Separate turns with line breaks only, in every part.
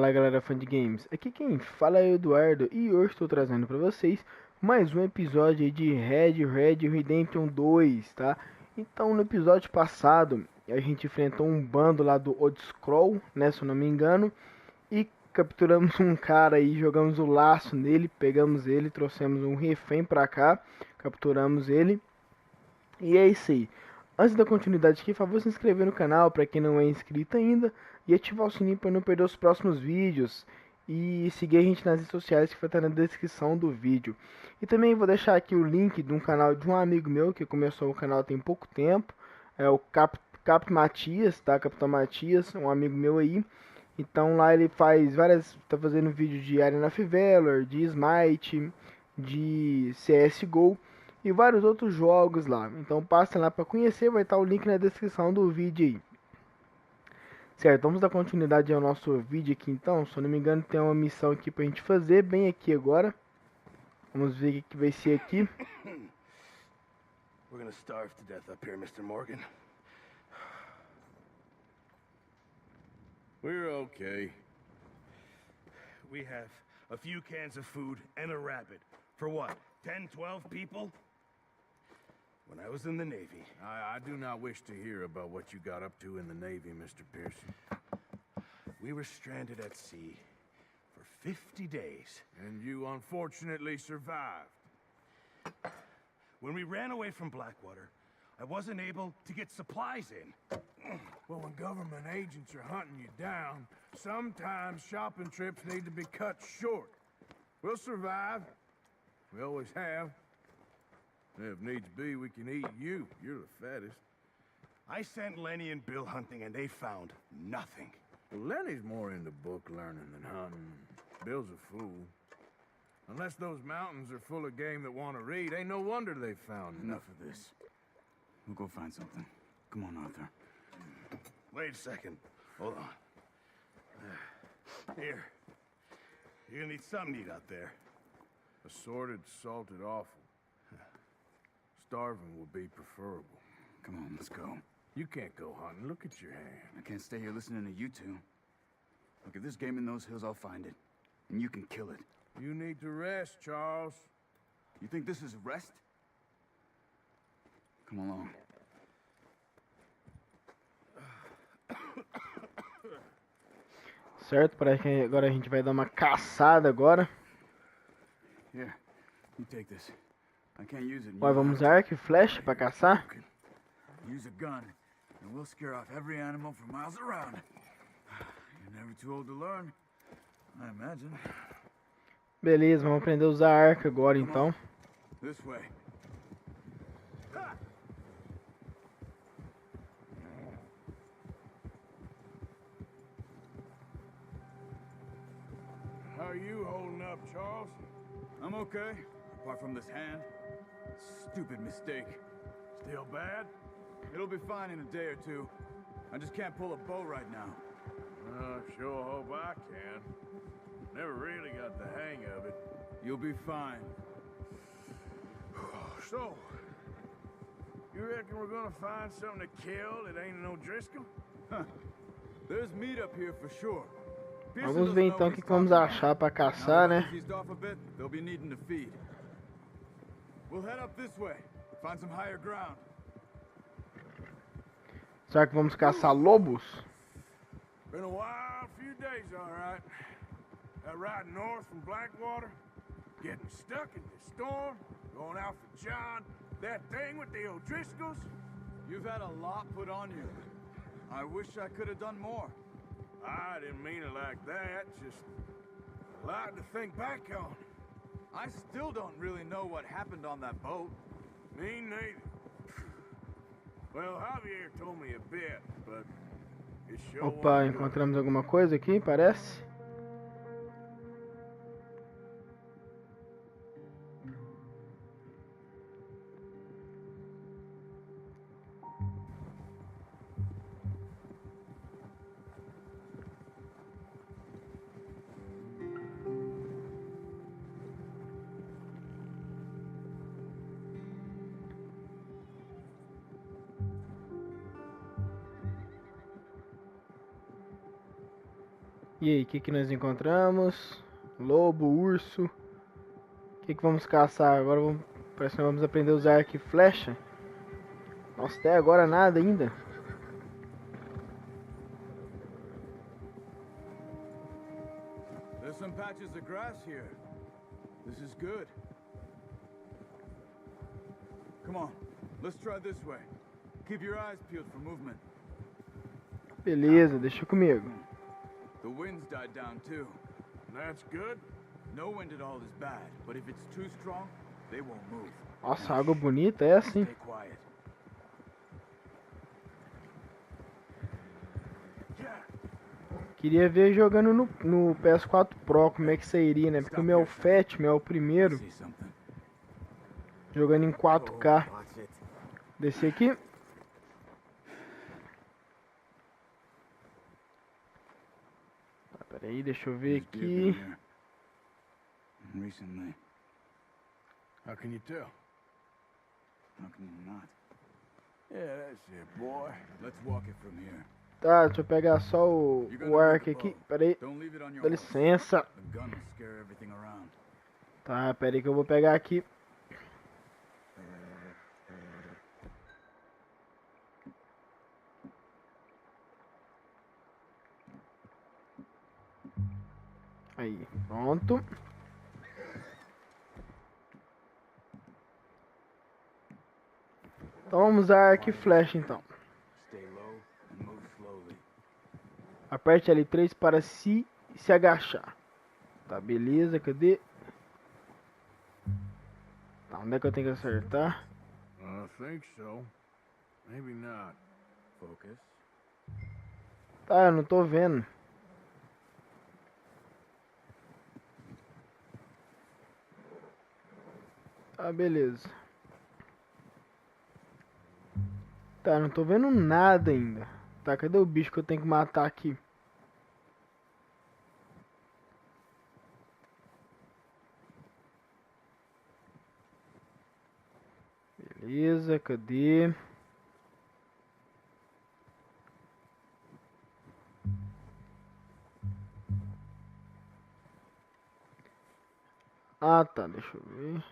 Fala galera fã de games, aqui quem fala é o Eduardo e hoje estou trazendo para vocês mais um episódio aí de Red Redemption 2, tá? Então no episódio passado a gente enfrentou um bando lá do Old Scroll, né, se eu não me engano, e capturamos um cara aí, jogamos o laço nele, pegamos ele, trouxemos um refém pra cá, capturamos ele, e é isso aí. Antes da continuidade aqui, por favor, se inscrever no canal para quem não é inscrito ainda e ativar o sininho para não perder os próximos vídeos e seguir a gente nas redes sociais que vai estar na descrição do vídeo. E também vou deixar aqui o link de um canal de um amigo meu que começou o canal tem pouco tempo, é o Cap Matias, tá? Capitão Matias, um amigo meu aí. Então lá ele faz tá fazendo vídeo de Arena of Valor, de Smite, de CSGO e vários outros jogos lá. Então passa lá para conhecer, vai estar o link na descrição do vídeo aí. Certo, vamos dar continuidade ao nosso vídeo aqui então. Se eu não me engano tem uma missão aqui pra gente fazer, bem aqui agora. Vamos ver o que vai ser aqui.
We're gonna starve to death up here, Mr. Morgan. We're okay. We have a few cans of food and a rabbit. For what, 10, 12 people? When I was in the Navy...
I do not wish to hear about what you got up to in the Navy, Mr. Pearson.
We were stranded at sea for 50 days.
And you unfortunately survived.
When we ran away from Blackwater, I wasn't able to get supplies in.
Well, when government agents are hunting you down, sometimes shopping trips need to be cut short. We'll survive. We always have. If needs be, we can eat you. You're the fattest.
I sent Lenny and Bill hunting, and they found nothing.
Well, Lenny's more into book learning than hunting. Bill's a fool. Unless those mountains are full of game that want to read, ain't no wonder they found
Enough of this. We'll go find something. Come on, Arthur.
Wait a second. Hold on. Here. You're gonna need something to eat out there.
Assorted, salted offal. Starving would be preferable.
Come on, let's go.
You can't go hunting. Look at your hand.
I can't stay here listening to you two. Look, if there's game in those hills, I'll find it. And you can kill it.
You need to rest, Charles.
You think this is rest? Come along.
Certo, parece que agora a gente vai dar uma caçada agora.
Here, you take this. I can't use it.
Vai, vamos usar arco e flecha para caçar.
Use a gun, and we'll scare off every animal for miles around. You're never too old to learn, I imagine.
Beleza, vamos aprender a usar arco agora então.
This way.
How are you holding up, Charles?
I'm okay, apart from this hand. Stupid mistake.
Still bad?
It'll be fine in a day or two. I just can't pull a bow right now.
Sure hope I can. Never really got the hang of it.
You'll be fine.
So, you reckon we're gonna find something to kill that ain't no Driscoll?
There's meat up here for sure.
Vamos ver então o que vamos achar para caçar, né?
They'll be needing to feed. We'll head up this way. Find some higher ground.
Será que vamos caçar lobos?
Been a wild few days, all right. That ride north from Blackwater, getting stuck in the storm, going out for John, that thing with the O'Driscolls.
You've had a lot put on you. I wish I could have done more.
I didn't mean it like that, just a lot to think back on.
I still don't really know what happened on that boat.
Me neither. Well, Javier told me a bit, but it sure
Opa,
wasn't good.
encontramos alguma coisa aqui, parece. E aí, o que nós encontramos? Lobo, urso. O que vamos caçar? Agora parece que nós vamos aprender a usar arco e flecha. Nossa, até agora nada ainda.
There's some patches of grass here. This is good. Come on, let's try this way. Keep your eyes peeled for movement.
Beleza, deixa comigo.
The wind's died down too.
That's good.
No wind at all is bad, but if it's too strong, they won't move.
Nossa, água bonita é assim.
Stay quiet.
Queria ver jogando no PS4 Pro como é que sairia, né? Porque o meu Fat, meu é o primeiro.
See something?
Jogando em 4K. Descer aqui. Tá, pera aí, deixa eu ver
There's beer
aqui.
here. Recently,
How can you tell?
how can you not?
Yeah, that's it, boy.
Let's walk it from here.
Tá, deixa eu pegar só o arco aqui. Pera aí,
Don't leave it on your
dá
horse.
licença.
The gun will scare everything around.
Tá, pera aí que eu vou pegar aqui. Aí, pronto. Então vamos usar arco e flecha então.
Stay low and move slowly.
Aperte L3 para se agachar. Tá, beleza, cadê? Tá, onde é que eu tenho que acertar?
I think so. Maybe not.
Focus.
Tá, eu não tô vendo. Tá, beleza. Tá, não tô vendo nada ainda. Tá, cadê o bicho que eu tenho que matar aqui? Beleza, cadê? Ah, tá, deixa eu ver.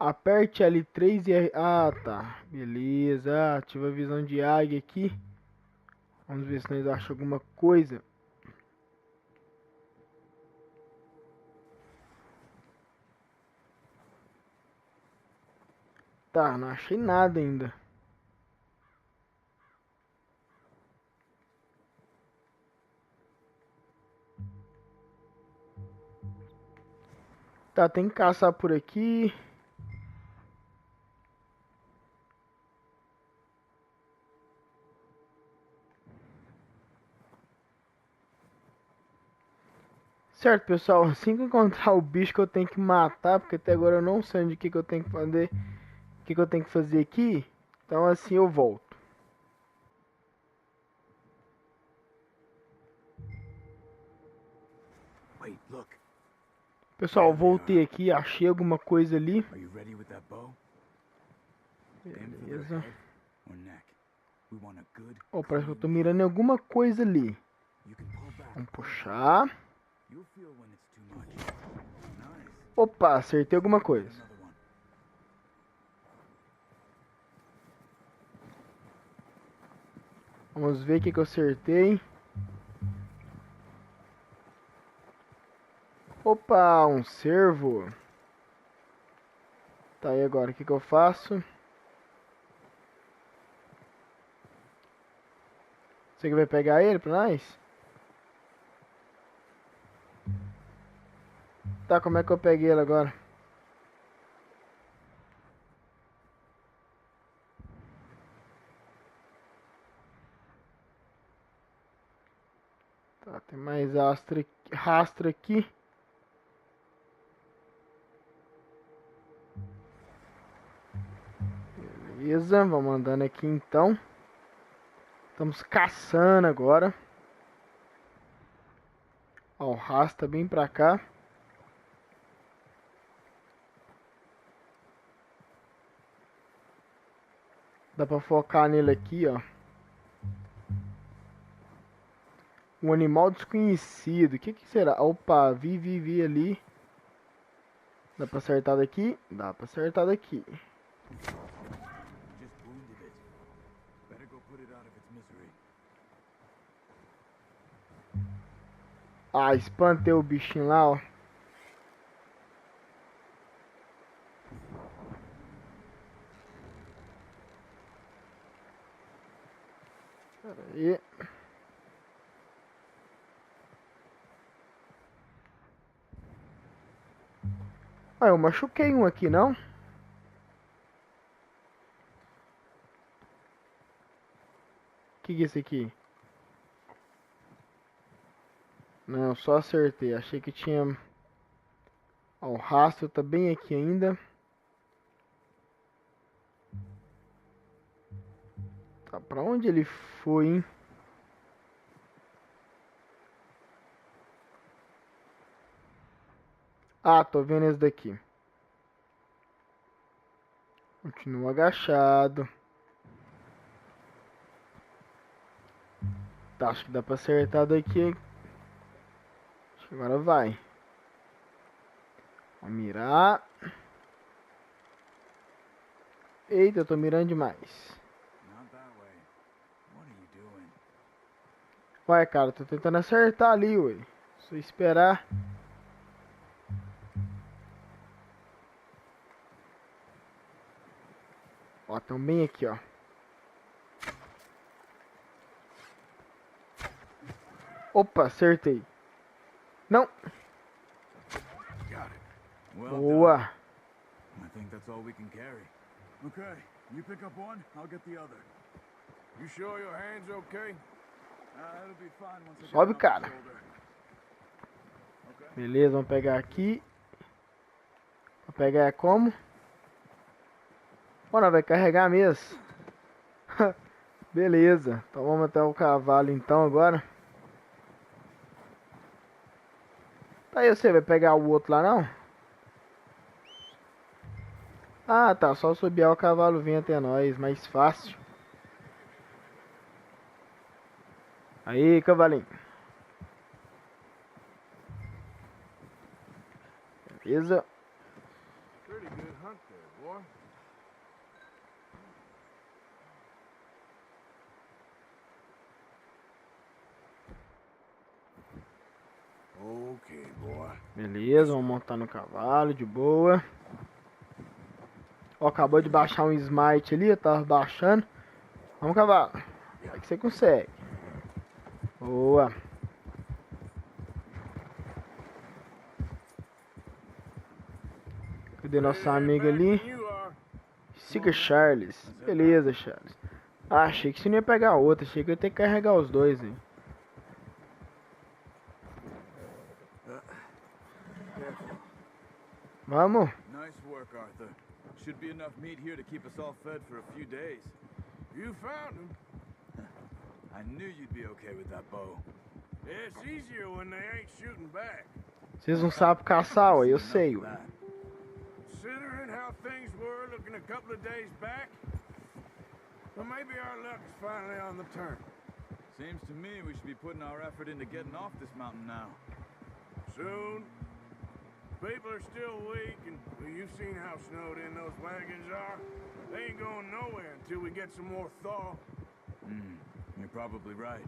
Aperte L3 e R... Ah, tá. Beleza. Ativa a visão de águia aqui. Vamos ver se nós achamos alguma coisa. Tá, não achei nada ainda. Tá, tem que caçar por aqui. Certo, pessoal, assim que eu encontrar o bicho que eu tenho que matar, porque até agora eu não sei onde que eu tenho que fazer, o que eu tenho que fazer aqui, então assim eu volto.
Wait, look.
Pessoal, voltei aqui, achei alguma coisa ali.
Are you ready with that bow? Aim for their
Beleza.
head or neck. We want a good.
Ó, parece que eu tô mirando em alguma coisa ali.
You can pull back.
Vamos puxar.
You'll feel when it's too much. Nice.
Opa, acertei alguma coisa.
Another one.
Vamos ver o que eu acertei. Opa, um cervo. Tá, e agora? O que eu faço? Você que vai pegar ele pra nós? Tá, como é que eu peguei ele agora? Tá, tem mais rastro aqui. Beleza, vamos andando aqui então. Estamos caçando agora. Ó, o rastro tá bem pra cá. Dá pra focar nele aqui, ó. Um animal desconhecido. O que será? Opa, vi ali. Dá pra acertar daqui? Dá pra acertar daqui.
Just wounded it. Better go put it out of its misery.
Ah, espantei o bichinho lá, ó. Pera aí. Ah, eu machuquei um aqui, não? Que é isso aqui? Não, só acertei. Achei que tinha... Ó, o rastro tá bem aqui ainda. Tá, pra onde ele foi, hein? Ah, tô vendo esse daqui. Continua agachado. Tá, acho que dá pra acertar daqui. Acho que agora vai. Vou mirar. Eita, eu tô mirando demais.
Not that way. What are you doing?
Ué, cara, tô tentando acertar ali, ué. Só esperar. Ó, tão bem aqui, ó. Opa, acertei. Não.
Got it. Well
Boa.
done. I think that's all we can carry. Okay, you pick up one, I'll get the other.
You sure your hand's okay?
It'll be fine once I get
Sobe,
it off
cara.
the shoulder. Okay.
Beleza, vamos pegar aqui. Vou pegar como? Bora, vai carregar mesmo. Beleza, então vamos até o cavalo então agora. Tá aí, você vai pegar o outro lá não? Ah, tá, só subir o cavalo vem até nós, mais fácil. Aí, cavalinho. Beleza.
Pretty good hunt there, boy. Okay, boy.
Beleza, vamos montar no cavalo, de boa. Ó, acabou de baixar um smite ali, eu tava baixando. Vamos, cavalo. Vai que você consegue. Boa. Cadê nossa amiga ali?
You are.
Siga Charles. Beleza, Charles. Ah, achei que você não ia pegar outra. Achei que eu ia ter que carregar os dois, hein. Vamos.
Nice work, Arthur. Should be enough meat here to keep us all fed for a few days.
You found him.
I knew you'd be okay with that bow.
It's easier when they ain't shooting back.
Vocês não sabem caçar, ué. Eu sei, ué.
That.
Considering how things were looking a couple of days back, well, maybe our luck's finally on the turn.
Seems to me we should be putting our effort into getting off this mountain now.
Soon. People are still weak, and well, you've seen how snowed in those wagons are. They ain't going nowhere until we get some more thaw.
You're probably right.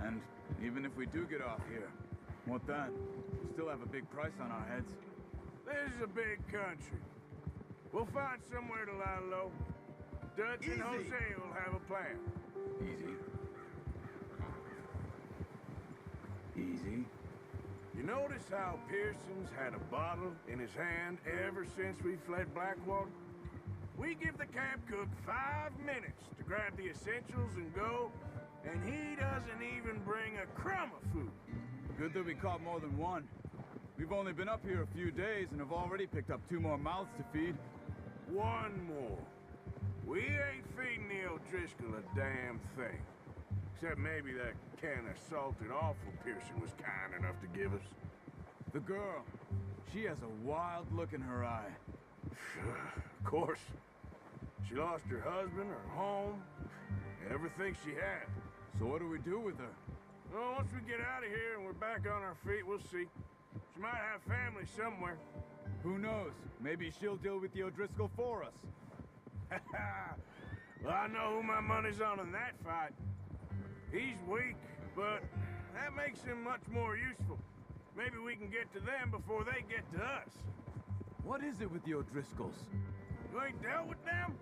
And even if we do get off here, what then? We still have a big price on our heads.
This is a big country. We'll find somewhere to lie low. Dutch and
Easy.
Jose will have a plan.
Easy. Easy.
You notice how Pearson's had a bottle in his hand ever since we fled Blackwater? We give the camp cook 5 minutes to grab the essentials and go, and he doesn't even bring a crumb of food.
Good that we caught more than one. We've only been up here a few days and have already picked up 2 more mouths to feed.
One more. We ain't feeding the O'Driscoll a damn thing. Except maybe that can of salted offal Pearson was kind enough to give us.
The girl, she has a wild look in her eye.
Of course. She lost her husband, her home, everything she had.
So what do we do with her?
Well, once we get out of here and we're back on our feet, we'll see. She might have family somewhere.
Who knows? Maybe she'll deal with the O'Driscoll for us.
Well, I know who my money's on in that fight. He's weak, but that makes him much more useful. Maybe we can get to them before they get to us.
What is it with the O'Driscolls?
You ain't dealt with them?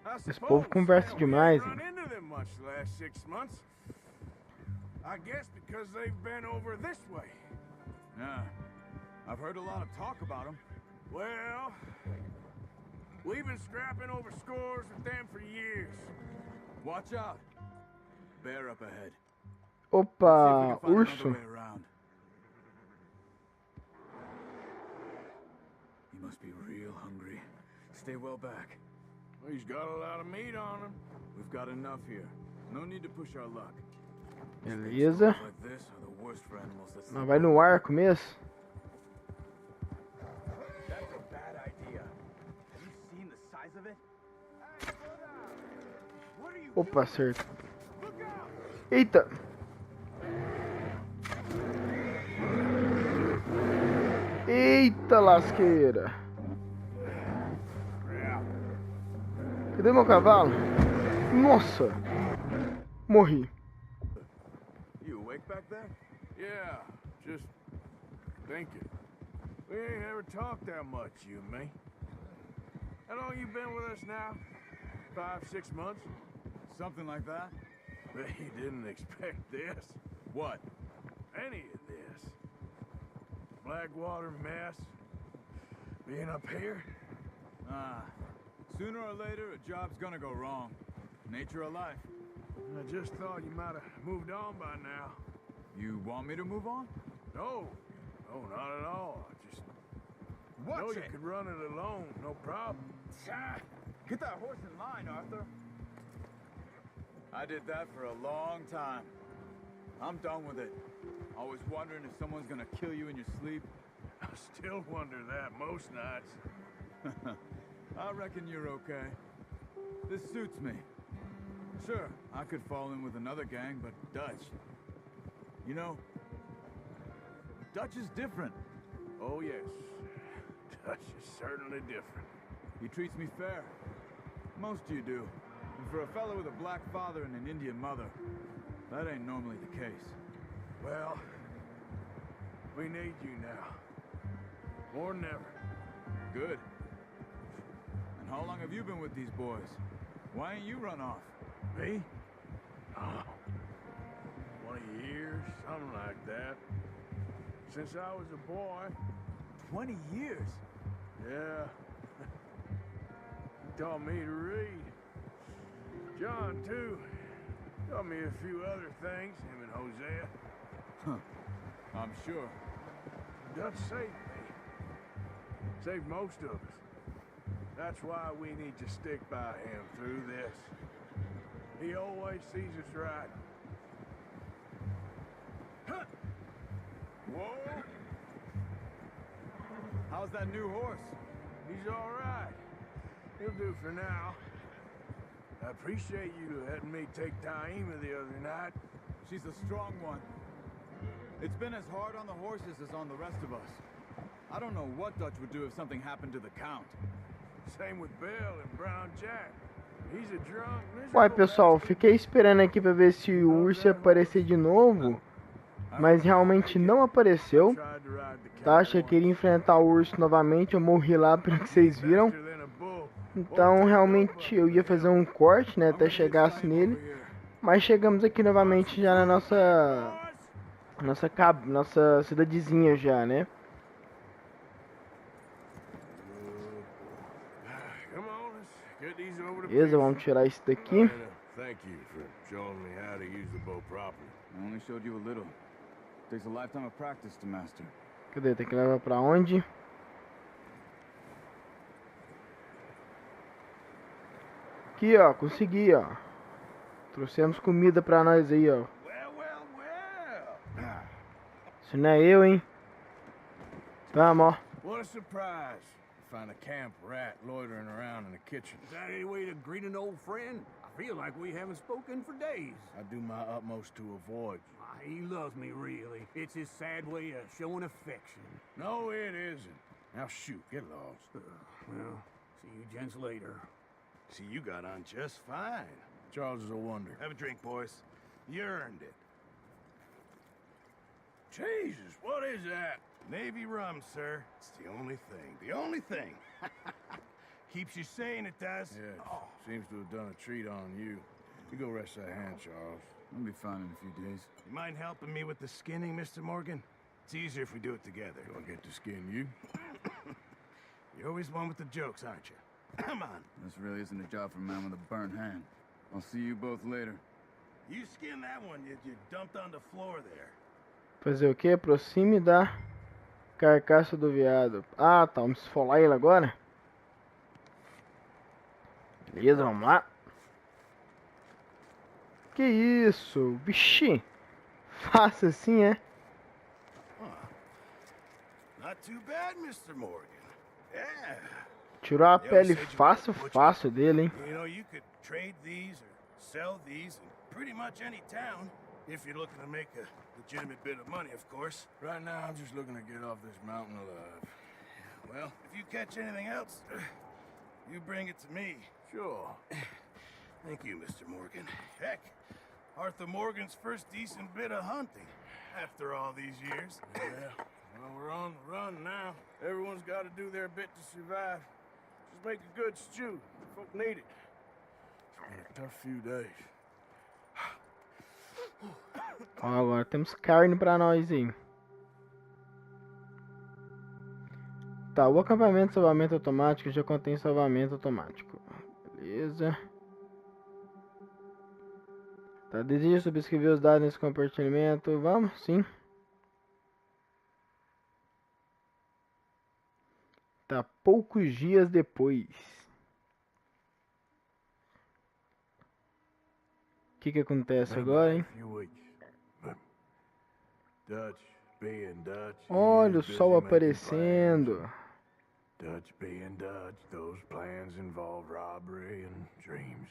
Esse povo conversa demais.
Run into them much the last 6 months. I guess because they've been over this way.
Yeah, I've heard a lot of talk about them.
Well, we've been scrapping over scores with them for years.
Watch out. Bear up ahead.
Opa, urso.
He must be real hungry. Stay well back.
He's got a lot of meat on him.
We've got enough here. No need to push our luck.
Beleza.
Like this are the worst for animals that
Nós vai no arco mesmo.
That's a bad idea. Have you seen the size of it? What are you
Opa, certo. Eita. Eita lasqueira. Cadê meu cavalo? Nossa. Morri.
You awake back there?
Yeah, just thinking. We ain't ever talked that much, you and me. How long you been with us now? 5, 6 months?
Something like that?
But you didn't expect this.
What?
Any of this. Blackwater mess. Being up here.
Sooner or later, a job's gonna go wrong. Nature of life.
I just thought you might have moved on by now.
You want me to move on?
No, not at all. I just know you could run it alone, no problem.
Get that horse in line, Arthur. I did that for a long time. I'm done with it. Always wondering if someone's gonna kill you in your sleep.
I still wonder that most nights.
I reckon you're okay. This suits me. Sure, I could fall in with another gang, but Dutch... You know, Dutch is different.
Oh, yes. Dutch is certainly different.
He treats me fair. Most of you do. And for a fellow with a black father and an Indian mother, that ain't normally the case.
Well, we need you now. More than ever.
Good. And how long have you been with these boys? Why ain't you run off?
Me? Oh, 20 years, something like that. Since I was a boy.
20 years?
Yeah. He taught me to read. John, too. Taught me a few other things, him and Hosea.
I'm sure.
Dutch saved me. Saved most of us. That's why we need to stick by him through this. He always sees us right.
Whoa! How's that new horse?
He's all right. He'll do for now. I appreciate you letting me take Taima the other night.
She's a strong one. It's been as hard on the horses as on the rest of us. I don't know what Dutch would do if something happened to the Count.
Same with Bill and Brown Jack. He's a drunk,
Uai, pessoal, fiquei esperando aqui pra ver se o urso ia aparecer de novo, mas realmente não apareceu. Tá, achei que iria enfrentar o urso novamente, eu morri lá pelo que vocês viram. Então realmente eu ia fazer um corte, né, até chegasse nele. Mas chegamos aqui novamente já na nossa cidadezinha já, né? Beleza, vamos tirar isso daqui.
Thank you for showing me how to use the bow properly.
I only showed you a little. Takes a lifetime of practice to master.
Cadê? Tem que levar pra onde? Aqui, ó, consegui, ó. Trouxemos comida pra nós aí, ó. Isso não é eu, hein? Vamos, ó.
What a surprise. find a camp rat loitering around in the kitchen.
Is that any way to greet an old friend? I feel like we haven't spoken for days.
I do my utmost to avoid you.
He loves me, really. It's his sad way of showing affection.
No, it isn't. Now shoot, get lost.
Well, see you gents later.
See, you got on just fine.
Charles is a wonder.
Have a drink, boys. You earned it.
Jesus, what is that?
Navy rum, sir. It's the only thing. The only thing. Keeps you sane, it does.
Yeah, seems to have done a treat on you. You go rest that hand, Charles.
I'll be fine in a few days.
You mind helping me with the skinning, Mr. Morgan? It's easier if we do it together.
Do I get to skin you?
You're always one with the jokes, aren't you? Come on.
This really isn't a job for a man with a burnt hand. I'll see you both later.
You skin that one you dumped on the floor there.
Fazer o que? Aproxime da carcaça do veado. Ah, tá. Vamos esfolar ele agora? Beleza, vamos lá. Que isso? Vixe. Fácil assim, é?
Not too bad, Mr. Morgan. Yeah.
Tirou a pele fácil, fácil dele, hein?
You know, you could trade these or sell these in pretty much any town if you're looking to make a legitimate bit of money, of course.
Right now, I'm just looking to get off this mountain alive.
Well, if you catch anything else, you bring it to me.
Sure.
Thank you, Mr. Morgan. Heck, Arthur Morgan's first decent bit of hunting after all these years.
Yeah. Well, we're on the run now. Everyone's got to do their bit to survive. Just make a good stew. Folk need it. It's been a tough few days.
Ó, agora temos carne pra nós aí. Tá, o acampamento de salvamento automático já contém salvamento automático. Beleza. Tá, deseja subscrever os dados nesse compartilhamento? Vamos, sim. Tá, poucos dias depois. O que acontece agora, hein? Olha o sol aparecendo.
Dutch being Dutch, those plans involve robbery and dreams.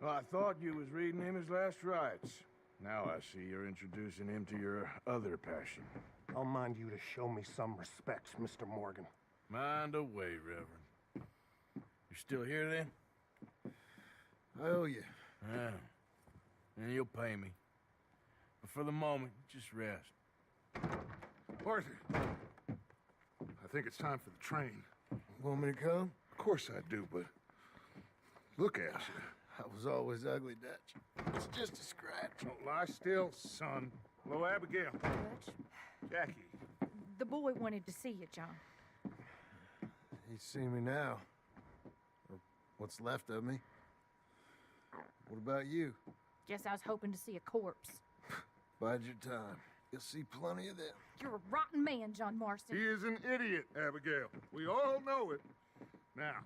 Well, I thought you was reading him his last rites. Now I see you're introducing him to your other passion.
I'll mind you to show me some respects, Mr. Morgan.
Mind away, Reverend. You still here then? I owe you. Yeah. And you'll pay me. But for the moment, just rest.
Arthur, I think it's time for the train.
Want me to come?
Of course I do, but look at you.
I was always ugly, Dutch. It's just a scratch.
Don't lie still, son. Hello, Abigail. Jackie.
The boy wanted to see you, John.
He's seen me now. Or what's left of me. What about you?
Guess I was hoping to see a corpse.
Bide your time. You'll see plenty of them.
You're a rotten man, John Marston.
He is an idiot, Abigail. We all know it. Now,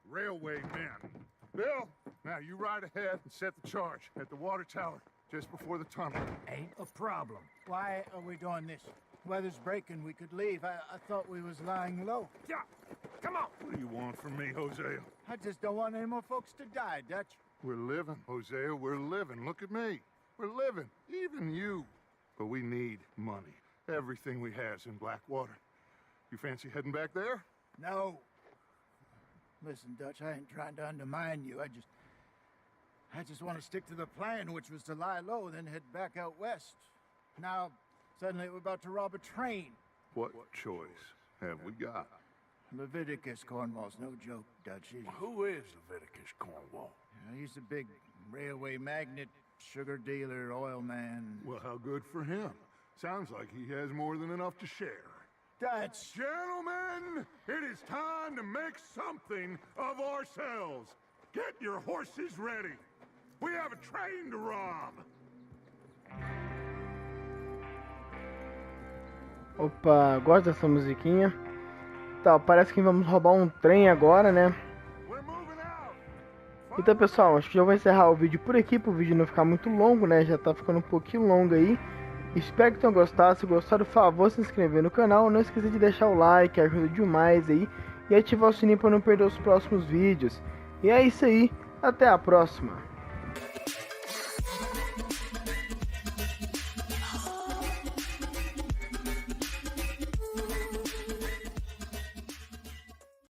railway men. Bill, now you ride ahead and set the charge at the water tower just before the tunnel.
Ain't a problem. Why are we doing this? Weather's breaking. We could leave. I thought we was lying low.
Yeah, come on. What do you want from me, Hosea?
I just don't want any more folks to die, Dutch.
We're living, Hosea. We're living. Look at me. We're living. Even you. But we need money. Everything we has in Blackwater. You fancy heading back there?
No. Listen, Dutch, I ain't trying to undermine you. I just want to stick to the plan, which was to lie low, then head back out west. Now, suddenly we're about to rob a train.
What choice have we got?
Leviticus Cornwall's no joke, Dutch.
Who is Leviticus Cornwall?
He's a big railway magnate, sugar dealer, oil man.
Well, how good for him. Sounds like he has more than enough to share.
Dutch!
Gentlemen, it is time to make something of ourselves. Get your horses ready. We have a train to rob.
Opa, gosto dessa musiquinha. Tá, parece que vamos roubar um trem agora, né? Então, pessoal, acho que já vou encerrar o vídeo por aqui, para o vídeo não ficar muito longo, né? Já tá ficando um pouquinho longo aí. Espero que tenham gostado. Se gostaram, por favor, se inscrever no canal. Não esqueça de deixar o like, ajuda demais aí. E ativar o sininho para não perder os próximos vídeos. E é isso aí, até a próxima.